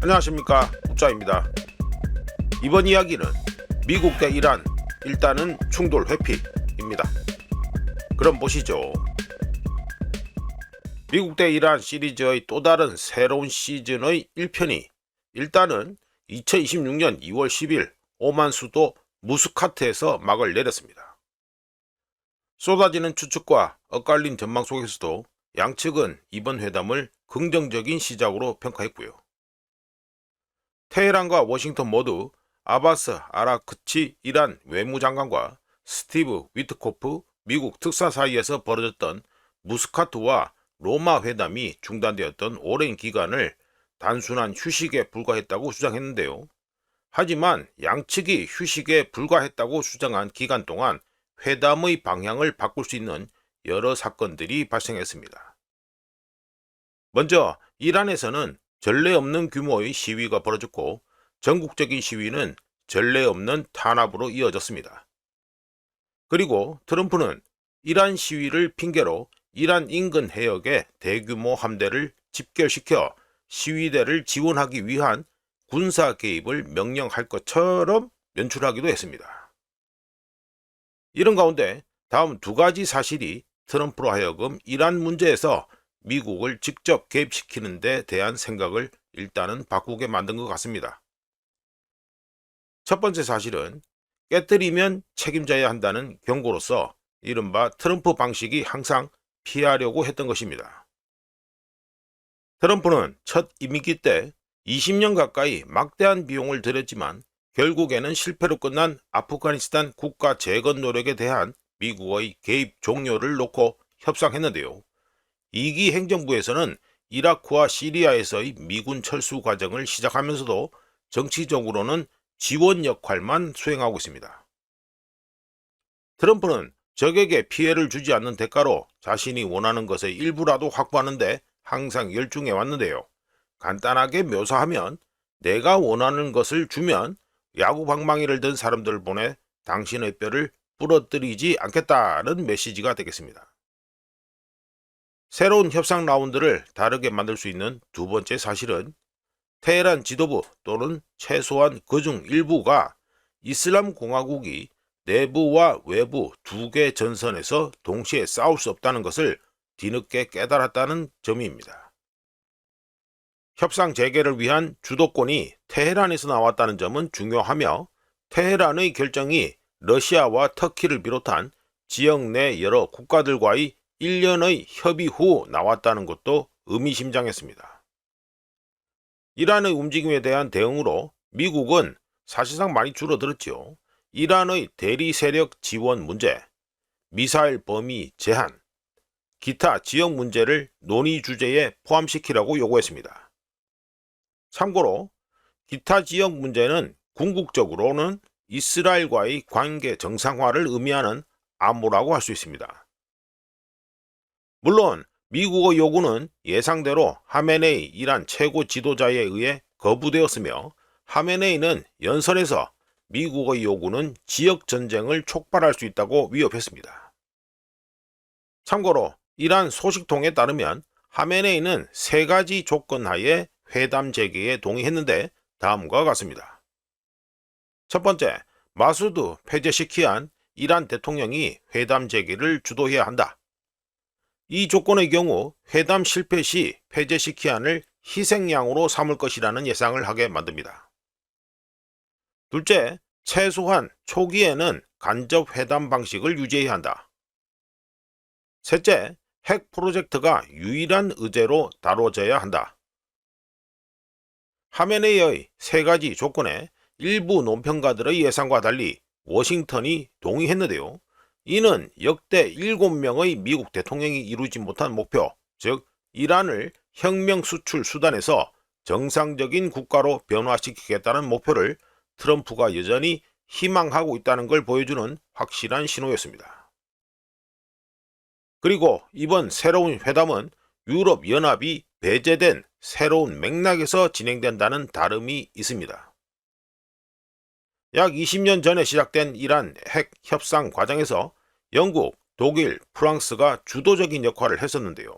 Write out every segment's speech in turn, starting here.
안녕하십니까, 국자입니다. 이번 이야기는 미국 대 이란, 일단은 충돌 회피입니다. 그럼 보시죠. 미국 대 이란 시리즈의 또 다른 새로운 시즌의 1편이 일단은 2026년 2월 10일 오만 수도 무스카트에서 막을 내렸습니다. 쏟아지는 추측과 엇갈린 전망 속에서도 양측은 이번 회담을 긍정적인 시작으로 평가했고요. 테헤란과 워싱턴 모두 아바스 아라크치 이란 외무장관과 스티브 위트코프 미국 특사 사이에서 벌어졌던 무스카트와 로마 회담이 중단되었던 오랜 기간을 단순한 휴식에 불과했다고 주장했는데요. 하지만 양측이 휴식에 불과했다고 주장한 기간 동안 회담의 방향을 바꿀 수 있는 여러 사건들이 발생했습니다. 먼저 이란에서는 전례 없는 규모의 시위가 벌어졌고 전국적인 시위는 전례 없는 탄압으로 이어졌습니다. 그리고 트럼프는 이란 시위를 핑계로 이란 인근 해역에 대규모 함대를 집결시켜 시위대를 지원하기 위한 군사 개입을 명령할 것처럼 연출하기도 했습니다. 이런 가운데 다음 두 가지 사실이 트럼프로 하여금 이란 문제에서 미국을 직접 개입시키는 데 대한 생각을 일단은 바꾸게 만든 것 같습니다. 첫 번째 사실은 깨뜨리면 책임져야 한다는 경고로서 이른바 트럼프 방식이 항상 피하려고 했던 것입니다. 트럼프는 첫 임기 때 20년 가까이 막대한 비용을 들였지만 결국에는 실패로 끝난 아프가니스탄 국가 재건 노력에 대한 미국의 개입 종료를 놓고 협상했는데요. 2기 행정부에서는 이라크와 시리아에서의 미군 철수 과정을 시작하면서도 정치적으로는 지원 역할만 수행하고 있습니다. 트럼프는 적에게 피해를 주지 않는 대가로 자신이 원하는 것의 일부라도 확보하는데 항상 열중해 왔는데요. 간단하게 묘사하면 내가 원하는 것을 주면 야구방망이를 든 사람들을 보내 당신의 뼈를 부러뜨리지 않겠다는 메시지가 되겠습니다. 새로운 협상 라운드를 다르게 만들 수 있는 두 번째 사실은 테헤란 지도부 또는 최소한 그중 일부가 이슬람 공화국이 내부와 외부 두 개 전선에서 동시에 싸울 수 없다는 것을 뒤늦게 깨달았다는 점입니다. 협상 재개를 위한 주도권이 테헤란에서 나왔다는 점은 중요하며 테헤란의 결정이 러시아와 터키를 비롯한 지역 내 여러 국가들과의 1년의 협의 후 나왔다는 것도 의미심장했습니다. 이란의 움직임에 대한 대응으로 미국은 사실상 많이 줄어들었죠. 이란의 대리 세력 지원 문제, 미사일 범위 제한, 기타 지역 문제를 논의 주제에 포함시키라고 요구했습니다. 참고로 기타 지역 문제는 궁극적으로는 이스라엘과의 관계 정상화를 의미하는 암호라고 할 수 있습니다. 물론 미국의 요구는 예상대로 하메네이 이란 최고 지도자에 의해 거부되었으며 하메네이는 연설에서 미국의 요구는 지역 전쟁을 촉발할 수 있다고 위협했습니다. 참고로 이란 소식통에 따르면 하메네이는 세 가지 조건 하에 회담 재개에 동의했는데 다음과 같습니다. 첫 번째, 마수드 페제시키안 이란 대통령이 회담 재개를 주도해야 한다. 이 조건의 경우 회담 실패 시 페제시키안을 희생양으로 삼을 것이라는 예상을 하게 만듭니다. 둘째, 최소한 초기에는 간접 회담 방식을 유지해야 한다. 셋째, 핵 프로젝트가 유일한 의제로 다뤄져야 한다. 하메네이의 세 가지 조건에 일부 논평가들의 예상과 달리 워싱턴이 동의했는데요. 이는 역대 7명의 미국 대통령이 이루지 못한 목표, 즉 이란을 혁명 수출 수단에서 정상적인 국가로 변화시키겠다는 목표를 트럼프가 여전히 희망하고 있다는 걸 보여주는 확실한 신호였습니다. 그리고 이번 새로운 회담은 유럽연합이 배제된 새로운 맥락에서 진행된다는 다름이 있습니다. 약 20년 전에 시작된 이란 핵 협상 과정에서 영국, 독일, 프랑스가 주도적인 역할을 했었는데요.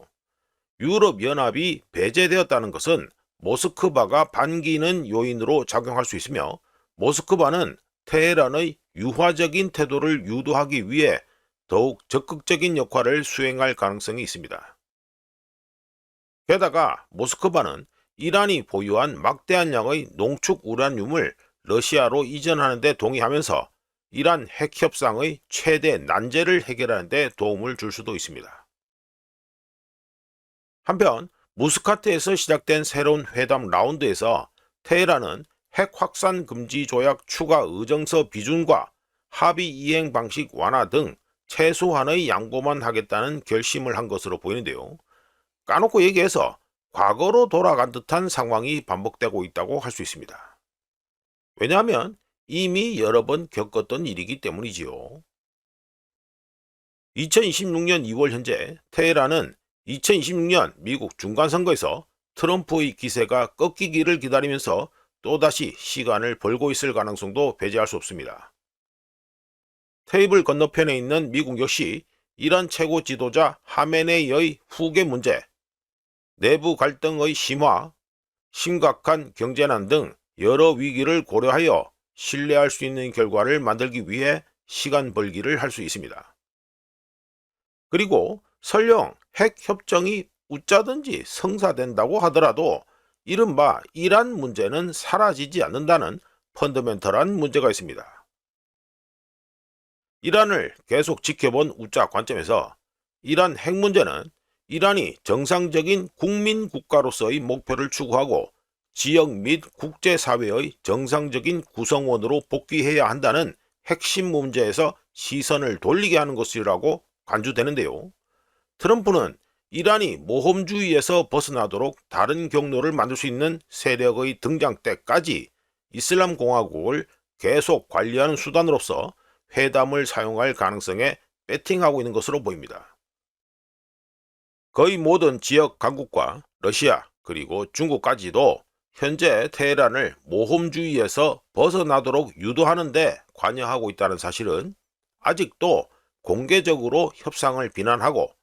유럽연합이 배제되었다는 것은 모스크바가 반기는 요인으로 작용할 수 있으며, 모스크바는 테헤란의 유화적인 태도를 유도하기 위해 더욱 적극적인 역할을 수행할 가능성이 있습니다. 게다가 모스크바는 이란이 보유한 막대한 양의 농축 우라늄을 러시아로 이전하는 데 동의하면서 이란 핵 협상의 최대 난제를 해결하는 데 도움을 줄 수도 있습니다. 한편 무스카트에서 시작된 새로운 회담 라운드에서 테헤란은 핵 확산 금지 조약 추가 의정서 비준과 합의 이행 방식 완화 등 최소한의 양보만 하겠다는 결심을 한 것으로 보이는데요. 까놓고 얘기해서 과거로 돌아간 듯한 상황이 반복되고 있다고 할 수 있습니다. 왜냐하면 이미 여러 번 겪었던 일이기 때문이지요. 2026년 2월 현재 테헤란은 2026년 미국 중간선거에서 트럼프의 기세가 꺾이기를 기다리면서 또다시 시간을 벌고 있을 가능성도 배제할 수 없습니다. 테이블 건너편에 있는 미국 역시 이란 최고 지도자 하메네이의 후계 문제, 내부 갈등의 심화, 심각한 경제난 등 여러 위기를 고려하여 신뢰할 수 있는 결과를 만들기 위해 시간 벌기를 할 수 있습니다. 그리고 설령 핵 협정이 웃자든지 성사된다고 하더라도 이른바 이란 문제는 사라지지 않는다는 펀더멘털한 문제가 있습니다. 이란을 계속 지켜본 우짜 관점에서 이란 핵 문제는 이란이 정상적인 국민 국가로서의 목표를 추구하고 지역 및 국제사회의 정상적인 구성원으로 복귀해야 한다는 핵심 문제에서 시선을 돌리게 하는 것이라고 간주되는데요. 트럼프는 이란이 모험주의에서 벗어나도록 다른 경로를 만들 수 있는 세력의 등장 때까지 이슬람 공화국을 계속 관리하는 수단으로서 회담을 사용할 가능성에 배팅하고 있는 것으로 보입니다. 거의 모든 지역 강국과 러시아 그리고 중국까지도 현재 테헤란을 모험주의에서 벗어나도록 유도하는 데 관여하고 있다는 사실은 아직도 공개적으로 협상을 비난하고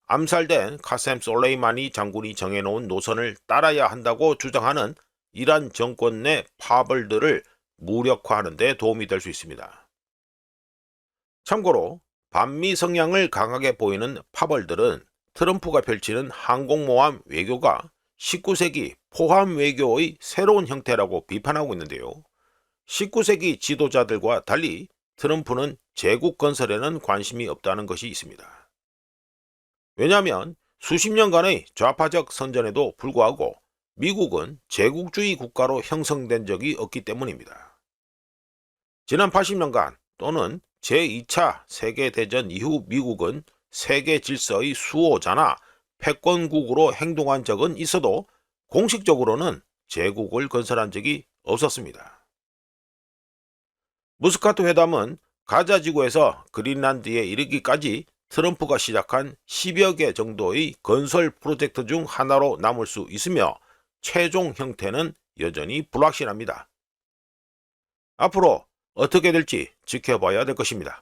암살된 카셈 솔레이마니 장군이 정해놓은 노선을 따라야 한다고 주장하는 이란 정권 내 파벌들을 무력화하는 데 도움이 될 수 있습니다. 참고로 반미 성향을 강하게 보이는 파벌들은 트럼프가 펼치는 항공모함 외교가 19세기 포함 외교의 새로운 형태라고 비판하고 있는데요. 19세기 지도자들과 달리 트럼프는 제국 건설에는 관심이 없다는 것이 있습니다. 왜냐하면 수십 년간의 좌파적 선전에도 불구하고 미국은 제국주의 국가로 형성된 적이 없기 때문입니다. 지난 80년간 또는 제2차 세계대전 이후 미국은 세계 질서의 수호자나 패권국으로 행동한 적은 있어도 공식적으로는 제국을 건설한 적이 없었습니다. 무스카트 회담은 가자 지구에서 그린란드에 이르기까지 트럼프가 시작한 10여 개 정도의 건설 프로젝트 중 하나로 남을 수 있으며 최종 형태는 여전히 불확실합니다. 앞으로 어떻게 될지 지켜봐야 될 것입니다.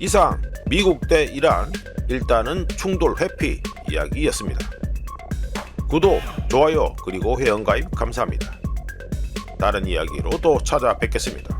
이상 미국 대 이란 일단은 충돌 회피 이야기였습니다. 구독, 좋아요 그리고 회원가입 감사합니다. 다른 이야기로 또 찾아뵙겠습니다.